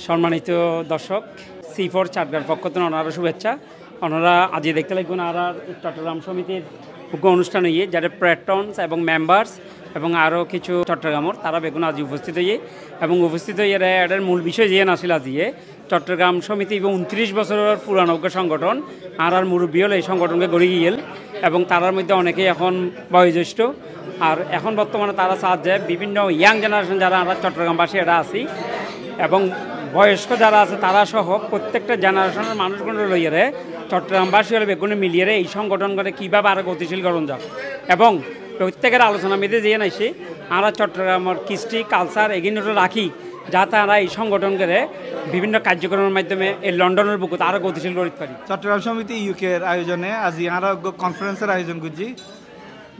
সম্মানিত দর্শক, C4 চাটগার পক্ষ থেকে ওনারা শুভেচ্ছা। ওনারা আজ দেখতে লাগবেন আর চট্টগ্রাম সমিতির অনুষ্ঠান হয়ে যারা প্যাট্রনস এবং মেম্বার্স এবং আরও কিছু চট্টগ্রামের তারা বেগুন আজ উপস্থিত হয়ে এবং উপস্থিত হয়ে এটার মূল বিষয় যে আসিল আজিয়ে চট্টগ্রাম সমিতি এবং 29 বছরের পুরানো সংগঠন আর মুরব্বী হল এই সংগঠনকে গড়ে গিয়েল এবং তার মধ্যে অনেকেই এখন বয়োজ্যেষ্ঠ আর এখন বর্তমানে তারা সাহায্যে বিভিন্ন ইয়াং জেনারেশন যারা আমরা চট্টগ্রামবাসী এটা আছি এবং বয়স্ক যারা আছে তারা সহ প্রত্যেকটা জেনারেশনের মানুষগুলো লইয়ে চট্টগ্রামবাসী হলে বেগুনে মিলিয়ে এই সংগঠন করে কীভাবে আরও গতিশীল করণ যাক এবং প্রত্যেকের আলোচনা মেধে যে নাইছে আমরা চট্টগ্রামের কৃষ্টি কালচার এগিয়ে রাখি যাতে আমরা এই সংগঠন করে বিভিন্ন কার্যক্রমের মাধ্যমে এই লন্ডনের বুকুতে আরও গতিশীল করতে পারি। চট্টগ্রাম সমিতি ইউকের আয়োজনে আজ আমরা কনফারেন্সের আয়োজন করছি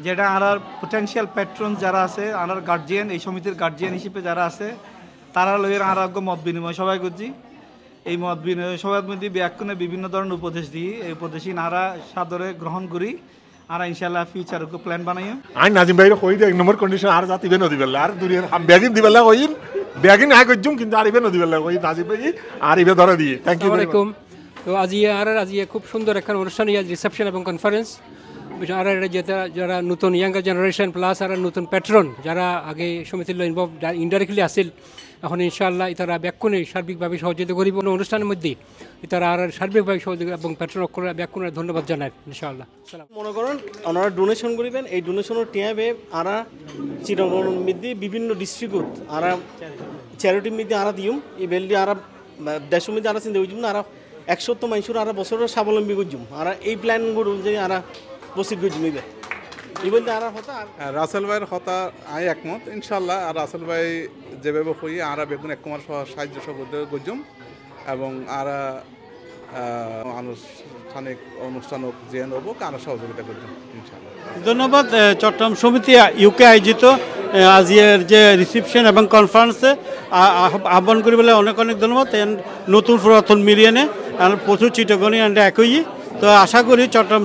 যেটা আমার পটেনশিয়াল প্যাট্রন যারা আছে আমার গার্জিয়ান এই সমিতির গার্জিয়ান হিসেবে যারা আছে তারা লইয়ের আরোগ্য মত বিনিময় সবাই করছি। এই মত বিনিময় সবার মধ্যে ব্যাকুণে বিভিন্ন ধরনের উপদেশ দিই, এই উপদেশই নারা সাদরে গ্রহণ করি আর ইনশাল্লাহ ফিউচার প্ল্যান বানাই। আমি নাজিম ভাইরে কই এক নম্বর কন্ডিশন আর জাতিবে নদী বেলা আর দুনিয়ার ব্যাগিন দিবেলা কইন ব্যাগিন আয় করছুম কিন্তু আরিবে নদী বেলা কই নাজিম ভাই আরিবে ধরে দিয়ে। থ্যাংক ইউ আলাইকুম। তো আজিয়ে খুব সুন্দর একটা অনুষ্ঠান আজ রিসেপশন এবং কনফারেন্স আর যারা নতুন ইয়াঙ্গার জেনারেশন প্লাস আর নতুন প্যাট্রন যারা আগে সমিতির ইনভলভ ইনডাইরেক্টলি আসিল এখন ইনশাআল্লাহ তারা ব্যাকুণে সার্বিকভাবে সহযোগিতা করিব অনুষ্ঠানের মধ্যে তারা আর সার্বিকভাবে সহযোগিতা এবং প্যাট্রন অক্ষরে ব্যাকুণের ধন্যবাদ জানায় ইনশাআল্লাহ। মনে করেন ওনারা ডোনেশন করিবেন এই ডোনেশনের টিয়াবে আরা চিরগণ মধ্যে বিভিন্ন ডিস্ট্রিক্ট আর চ্যারিটির মধ্যে আরা দিম এই বেলডি আর দেশের মধ্যে আরা চিন্তা করছিম না আর 100 মানুষের আর বছরের স্বাবলম্বী করছিম আর এই প্ল্যানগুলো অনুযায়ী আর বসে করছিম এবার রাসেল ভাইয়ের কথা আই একমত ইনশাল্লাহ। আর রাসেল ভাই যেভাবে হই আরা বেগুন এক কুমার সাহায্য সহযোগিতা করছুম এবং আরা আনুষ্ঠানিক অনুষ্ঠান যে হব আরা সহযোগিতা করছুম ইনশাল্লাহ। ধন্যবাদ। চট্টগ্রাম সমিতি ইউকে আয়োজিত আজিয়ের যে রিসেপশন এবং কনফারেন্সে আহ্বান করি বলে অনেক অনেক ধন্যবাদ। নতুন পুরাতন মিলিয়ে নে প্রচুর চিটগণী আমরা একই তো আশা করি চট্টগ্রাম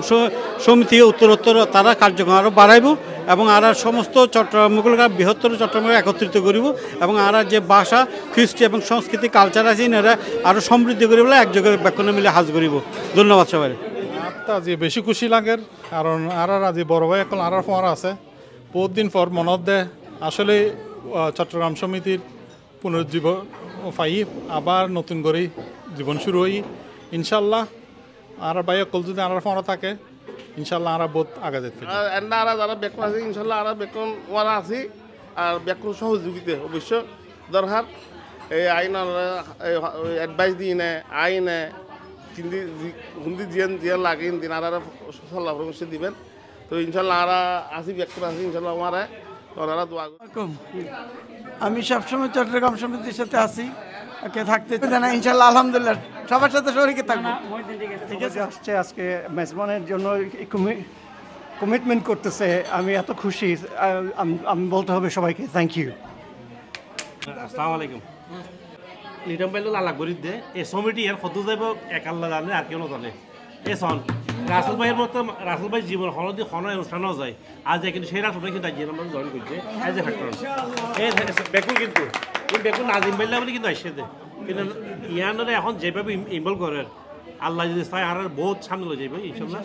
সমিতি উত্তরোত্তর তারা কার্যক্রম আরও বাড়াইব এবং আর সমস্ত চট্টগ্রামগুলোকে বৃহত্তর চট্টগ্রামকে একত্রিত করিব এবং আর যে ভাষা কৃষ্টি এবং সংস্কৃতি কালচার আছে এরা আরও সমৃদ্ধি করি বলে একযোগে ব্যাকুণে মিলে হাজ করিব। ধন্যবাদ সবাই। আজি বেশি খুশি লাগে কারণ আর আজি বড় ভাই এখন আর পর আছে বহুত দিন পর মনত দেয় আসলে চট্টগ্রাম সমিতির পুনরুজ্জীবন পাই আবার নতুন করে জীবন শুরু হই ইনশাল্লাহ। আর ভাই কল যদি আর ফোন থাকে ইনশাল্লাহ আর বহুত আগে যেতে আর যারা বেকন আছে ইনশাল্লাহ আর বেকন ওরা আছি আর বেকন সহযোগিতা অবশ্য দরকার। এই আইন অ্যাডভাইস দিই না আইনে হিন্দি হিন্দি জিয়ান লাগে হিন্দি আর সল্লাহ পরামর্শ দিবেন তো ইনশাল্লাহ আর আসি বেকন আছি ইনশাল্লাহ ওরা ওনারা দোয়া। আমি সবসময় চট্টগ্রাম সমিতির সাথে আছি থাকতে জানা ইনশাল্লাহ আলহামদুলিল্লাহ সবার সাথে শরীকে থাকবো। ঠিক আছে আসছে আজকে মেজবানের জন্য কমিটমেন্ট করতেছে আমি এত খুশি আমি বলতে হবে সবাইকে থ্যাংক ইউ। আসসালামু আলাইকুম। লিটম পাইলো লালা করি দে এই সমিতি এর কত যাইব এক আল্লাহ জানে আর কেউ জানে এ সন রাসেল ভাইয়ের মতো রাসেল ভাই জীবন হলদি হন অনুষ্ঠানও যায় আজ কিন্তু সেই রাসেল ভাই কিন্তু আজ আমরা জয়েন করছে এজ এ ফ্যাক্টর এই বেকুন কিন্তু বেকুন নাজিম ভাইলা বলে কিন্তু আসছে কিন্তু ইয়ানরে এখন যেভাবে ইনভলভ করে আল্লাহ যদি চাই আর বহুত সামনে লয়ে যাবে ইনশাআল্লাহ।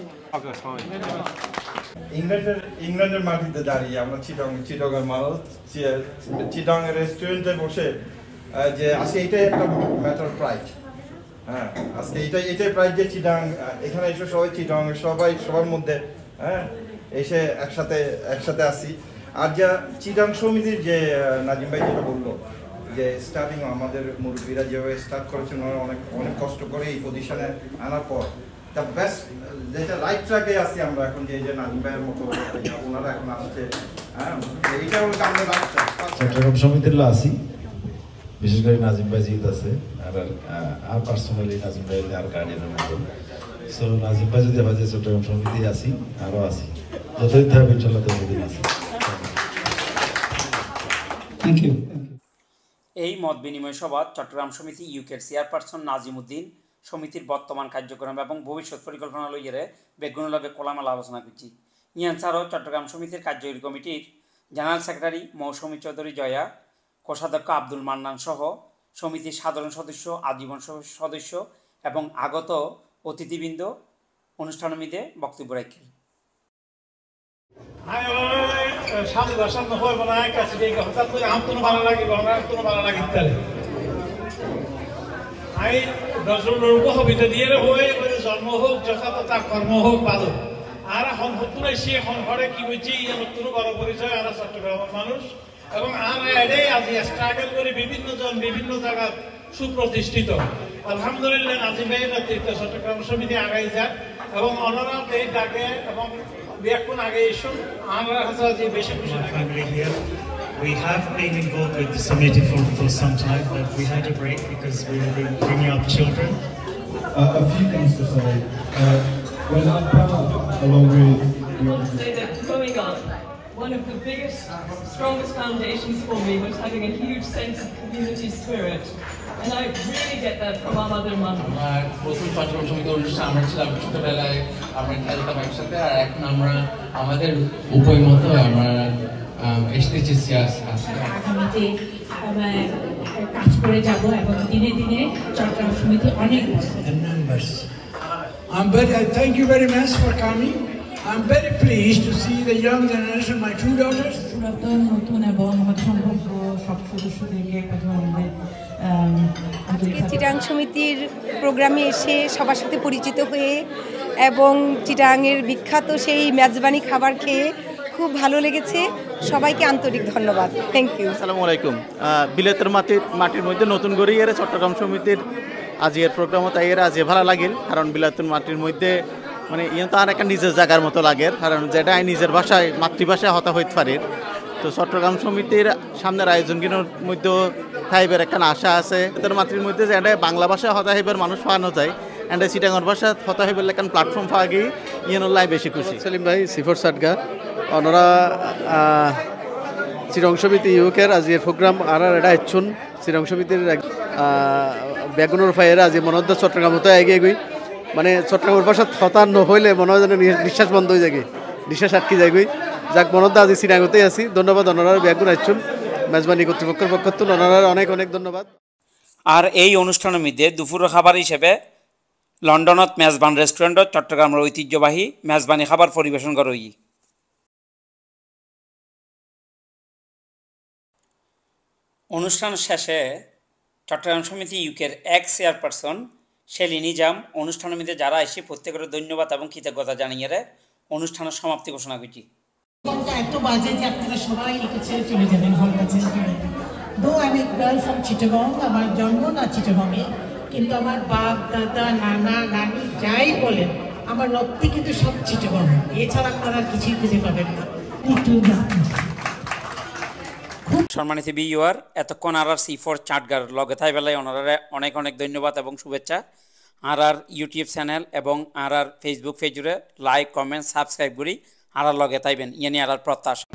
ইংল্যান্ডের মাটিতে দাঁড়িয়ে আমরা চিটগের মানুষ চিটগের রেস্টুরেন্টে বসে যে আজকে এটাই একটা ম্যাটার প্রাইড। হ্যাঁ আজকে এটাই প্রাইড যে চিটাং এখানে এসে সবাই চিটাং সবার মধ্যে হ্যাঁ এসে একসাথে আসি। আর যা চিটাং সমিতির যে নাজিম ভাই যেটা বললো যে স্টার্টিং আমাদের মুরব্বীরা যেভাবে স্টার্ট করেছেন ওরা অনেক কষ্ট করে এই পজিশনে আনার পর দ্য বেস্ট যেটা রাইট ট্র্যাকে আসি আমরা এখন যে নাজিম ভাইয়ের মতো ওনারা এখন আসছে। হ্যাঁ এইটা হলো আমাদের রাইট ট্র্যাক। চট্টগ্রাম সমিতির আসি বিশেষ করে নাজিম ভাই জিত আছে আর পার্সোনালি নাজিম ভাই আর গার্ডিয়ানের মতো সো নাজিম ভাই যদি ভাবে চট্টগ্রাম সমিতি আসি আরও আসি যতদিন থাকবে ইনশাল্লাহ ততদিন আসি। Thank you. এই মত বিনিময় সভা চট্টগ্রাম সমিতি ইউকের চেয়ারপারসন নাজিম উদ্দিন সমিতির বর্তমান কার্যক্রম এবং ভবিষ্যৎ পরিকল্পনা লইয়ে বেগুনলাভে কোলামেলা আলোচনা করছি। ইয়ান ছাড়াও চট্টগ্রাম সমিতির কার্যকরী কমিটির জেনারেল সেক্রেটারি মৌসুমী চৌধুরী জয়া, কোষাধ্যক্ষ আব্দুল মান্নান সহ সমিতির সাধারণ সদস্য, আজীবন সদস্য এবং আগত অতিথিবৃন্দ অনুষ্ঠানমিতে বক্তব্য রাখেন। সাধু ভাষা নহয় বনাই কাছে হঠাৎ করে আমতনো ভালো লাগে আমতনো ভালো লাগে তাহলে আই নজরুল কবিতা দিয়ে হয়ে জন্ম হোক যথাযথ কর্ম হোক ভালো আর এখন নতুন এসে এখন ঘরে কি হয়েছে নতুন বড় পরিচয় আর চট্টগ্রামের মানুষ এবং আর এটাই আজ স্ট্রাগল করে বিভিন্ন জন বিভিন্ন জায়গায় সুপ্রতিষ্ঠিত। আলহামদুলিল্লাহ নাজিম ভাইয়ের নেতৃত্বে চট্টগ্রাম সমিতি আগাই যাক এবং ওনারা এই ডাকে এবং এখন আগে এসুন আমরা কাছে বেশি খুশি লাগে। We have been involved with the summit for some time, but we had a break because we have been bringing up children. A few things to say. Well, I'm proud, along with say that growing up, one of the biggest, strongest foundations for me was having a huge sense of community spirit. And I really get that from our mother and mother. আমার প্রথম চট্টগ্রাম সমিতির অনুষ্ঠান আমরা ছিলাম ছোটবেলায়, আমরা খেলতাম একসাথে, আর এখন আমরা আমাদের উপায় মতো আমরা এসতেছি আগামীতে কাজ করে যাব এবং দিনে দিনে চট্টগ্রাম সমিতি অনেক Thank you very much for coming. I'm very pleased to see the young generation, my two daughters. নতুন এবং সম্ভাব্য সব সদস্যদেরকে চিটাং সমিতির প্রোগ্রামে এসে সবার সাথে পরিচিত হয়ে এবং চিটাংয়ের বিখ্যাত সেই মেজবানি খাবার খেয়ে খুব ভালো লেগেছে। সবাইকে আন্তরিক ধন্যবাদ। Thank you. আসসালামু আলাইকুম। বিলেতের মাটির মধ্যে নতুন করে এর চট্টগ্রাম সমিতির আজিয়ের প্রোগ্রামও তাই এর আজ ভালো লাগিল, কারণ বিলেতের মাটির মধ্যে মানে ইয়ে তো আর একটা নিজের জায়গার মতো লাগে, কারণ যেটা নিজের ভাষায় মাতৃভাষায় হতা হইতে পারে। তো চট্টগ্রাম সমিতির সামনের আয়োজনগুলোর মধ্যেও থাইবের একটা আশা আছে, তাদের মাতৃর মধ্যে যে এটা বাংলা ভাষায় হতা হইবার মানুষ পাওয়ানো যায়, এটা চিটাঙ্গর ভাষা হতা হইবার লেখান প্ল্যাটফর্ম পাওয়া গিয়ে ইয়েনল্লাই বেশি খুশি। সেলিম ভাই সিফর সাটগা ওনারা চিরং সমিতি ইউকের আজি প্রোগ্রাম আর এটা ইচ্ছুন চিরং সমিতির বেগুনের ফাইয়ের আজি মনে চট্টগ্রাম মতো এগিয়ে গই, মানে চট্টগ্রামের ভাষা হতান নহইলে মনে হয় যেন নিঃশ্বাস বন্ধ হয়ে যায়, নিঃশ্বাস আটকে যায় গই। যাক মনত আজি চিরাঙতেই আছি। ধন্যবাদ ওনারা বেগুন আইছুন মেজবানি কর্তৃপক্ষের পক্ষ থেকে ওনারা অনেক অনেক ধন্যবাদ। আর এই অনুষ্ঠানের মধ্যে দুপুরের খাবার হিসেবে লন্ডনত মেজবান রেস্টুরেন্টত চট্টগ্রামের ঐতিহ্যবাহী মেজবানি খাবার পরিবেশন করা হই। অনুষ্ঠান শেষে চট্টগ্রাম সমিতি ইউকের এক্স চেয়ারপারসন শেলি নিজাম অনুষ্ঠানের মধ্যে যারা এসে প্রত্যেকের ধন্যবাদ এবং কৃতজ্ঞতা জানিয়ে অনুষ্ঠানের সমাপ্তি ঘোষণা করছি। এত বাজে যে আপনারা সবাই এটা ছেড়ে চলে যাবেন হল কাছে। দো আমি গার্ল ফ্রম চিটাগং, আমার জন্ম না চিটাগংয়ে, কিন্তু আমার বাপ দাদা নানা নানি যাই বলেন আমার লক্ষ্যে কিন্তু সব চিটাগং, এছাড়া আপনারা কিছুই খুঁজে পাবেন না। সম্মানিত ভিউয়ার, এতক্ষণ আর C4 চাটগার লগে থাই বেলায় ওনারা অনেক অনেক ধন্যবাদ এবং শুভেচ্ছা। আর ইউটিউব চ্যানেল এবং আর ফেসবুক পেজে লাইক কমেন্ট সাবস্ক্রাইব করি আর লগে থাইবেন ইয়ে নিয়ে আর প্রত্যাশা।